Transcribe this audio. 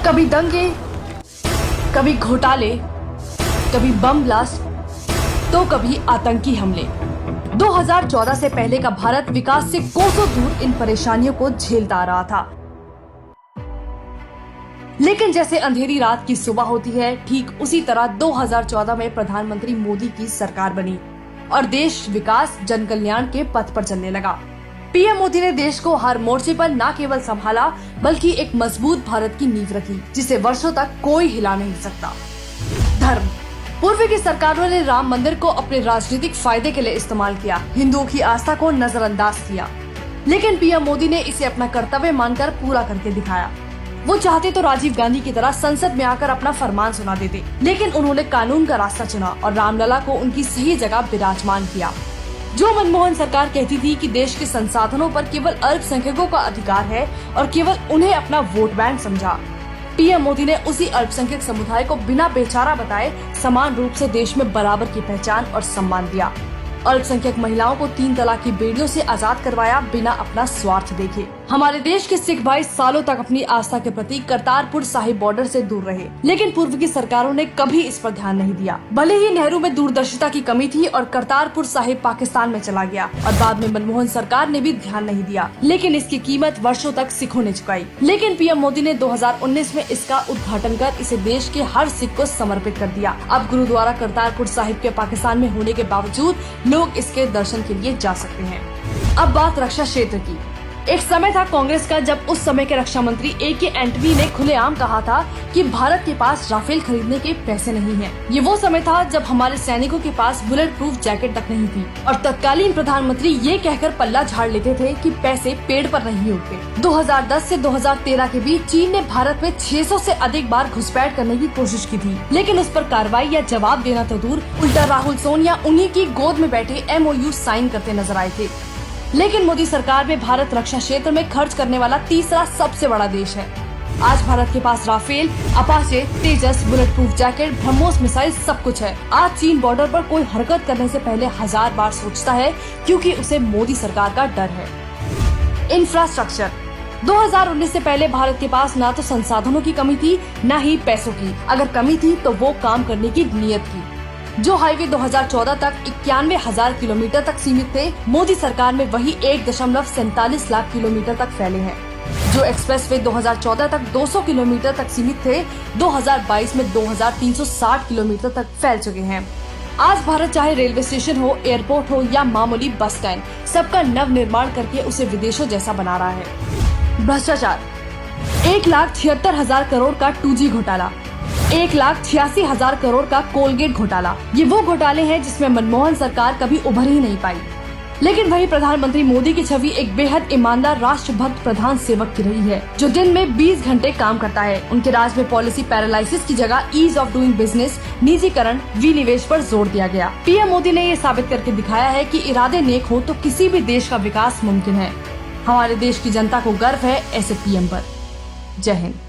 कभी दंगे, कभी घोटाले, कभी बम ब्लास्ट, तो कभी आतंकी हमले। 2014 से पहले का भारत विकास से कोसों दूर इन परेशानियों को झेलता आ रहा था। लेकिन जैसे अंधेरी रात की सुबह होती है, ठीक उसी तरह 2014 में प्रधानमंत्री मोदी की सरकार बनी और देश विकास जन कल्याण के पथ पर चलने लगा। पीएम मोदी ने देश को हर मोर्चे पर न केवल संभाला बल्कि एक मजबूत भारत की नींव रखी, जिसे वर्षों तक कोई हिला नहीं सकता। धर्म। पूर्व की सरकारों ने राम मंदिर को अपने राजनीतिक फायदे के लिए इस्तेमाल किया, हिंदुओं की आस्था को नजरअंदाज किया, लेकिन पीएम मोदी ने इसे अपना कर्तव्य मानकर पूरा करके दिखाया। वो चाहते तो राजीव गांधी की तरह संसद में आकर अपना फरमान सुना देते, लेकिन उन्होंने कानून का रास्ता चुना और रामलला को उनकी सही जगह विराजमान किया। जो मनमोहन सरकार कहती थी कि देश के संसाधनों पर केवल अल्पसंख्यकों का अधिकार है और केवल उन्हें अपना वोट बैंक समझा, पीएम मोदी ने उसी अल्पसंख्यक समुदाय को बिना बेचारा बताए समान रूप से देश में बराबर की पहचान और सम्मान दिया। अल्पसंख्यक महिलाओं को 3 तलाक की बेड़ियों से आजाद करवाया बिना अपना स्वार्थ देखे। हमारे देश के सिख भाई सालों तक अपनी आस्था के प्रति करतारपुर साहिब बॉर्डर से दूर रहे, लेकिन पूर्व की सरकारों ने कभी इस पर ध्यान नहीं दिया। भले ही नेहरू में दूरदर्शिता की कमी थी और करतारपुर साहिब पाकिस्तान में चला गया और बाद में मनमोहन सरकार ने भी ध्यान नहीं दिया, लेकिन इसकी कीमत वर्षों तक सिखों ने चुकाई। लेकिन पीएम मोदी ने 2019 में इसका उद्घाटन कर इसे देश के हर सिख को समर्पित कर दिया। अब गुरुद्वारा करतारपुर साहिब के पाकिस्तान में होने के बावजूद लोग इसके दर्शन के लिए जा सकते हैं। अब बात रक्षा क्षेत्र की। एक समय था कांग्रेस का जब उस समय के रक्षा मंत्री ए.के. एंटनी ने खुलेआम कहा था कि भारत के पास राफेल खरीदने के पैसे नहीं हैं। ये वो समय था जब हमारे सैनिकों के पास बुलेट प्रूफ जैकेट तक नहीं थी और तत्कालीन प्रधानमंत्री ये कहकर पल्ला झाड़ लेते थे कि पैसे पेड़ पर नहीं उगते। 2010 से 2013 के बीच चीन ने भारत में 600 से अधिक बार घुसपैठ करने की कोशिश की थी, लेकिन उस पर कार्रवाई या जवाब देना तो दूर, उल्टा राहुल सोनिया उन्हीं की गोद में बैठे MOU साइन करते नजर आए थे। लेकिन मोदी सरकार में भारत रक्षा क्षेत्र में खर्च करने वाला तीसरा सबसे बड़ा देश है। आज भारत के पास Rafale, Apache, Tejas, bullet proof jacket, BrahMos missile सब कुछ है। आज चीन बॉर्डर पर कोई हरकत करने से पहले 1000 बार सोचता है, क्योंकि उसे मोदी सरकार का डर है। इंफ्रास्ट्रक्चर। 2019 से पहले भारत के पास ना तो संसाधनों की कमी थी, न ही पैसों की। अगर कमी थी तो वो काम करने की नीयत की। जो हाईवे 2014 तक 91,000 किलोमीटर तक सीमित थे, मोदी सरकार में वही 1.47 लाख किलोमीटर तक फैले हैं। जो एक्सप्रेसवे 2014 तक 200 किलोमीटर तक सीमित थे, 2022 में 2,360 किलोमीटर तक फैल चुके हैं। आज भारत चाहे रेलवे स्टेशन हो, एयरपोर्ट हो या मामूली बस स्टैंड, सबका नव निर्माण करके उसे विदेशों जैसा बना रहा है। भ्रष्टाचार। 1,76,000 करोड़ का 2G घोटाला, 1,86,000 करोड़ का कोलगेट घोटाला, ये वो घोटाले हैं जिसमें मनमोहन सरकार कभी उभर ही नहीं पाई। लेकिन वही प्रधानमंत्री मोदी की छवि एक बेहद ईमानदार राष्ट्रभक्त प्रधान सेवक की रही है, जो दिन में 20 घंटे काम करता है। उनके राज में पॉलिसी पैरालाइसिस की जगह ईज ऑफ डूइंग बिजनेस, निजीकरण, विनिवेश पर जोर दिया गया। पीएम मोदी ने ये साबित करके दिखाया है कि इरादे नेक हो तो किसी भी देश का विकास मुमकिन है। हमारे देश की जनता को गर्व है ऐसे पीएम पर। जय हिंद।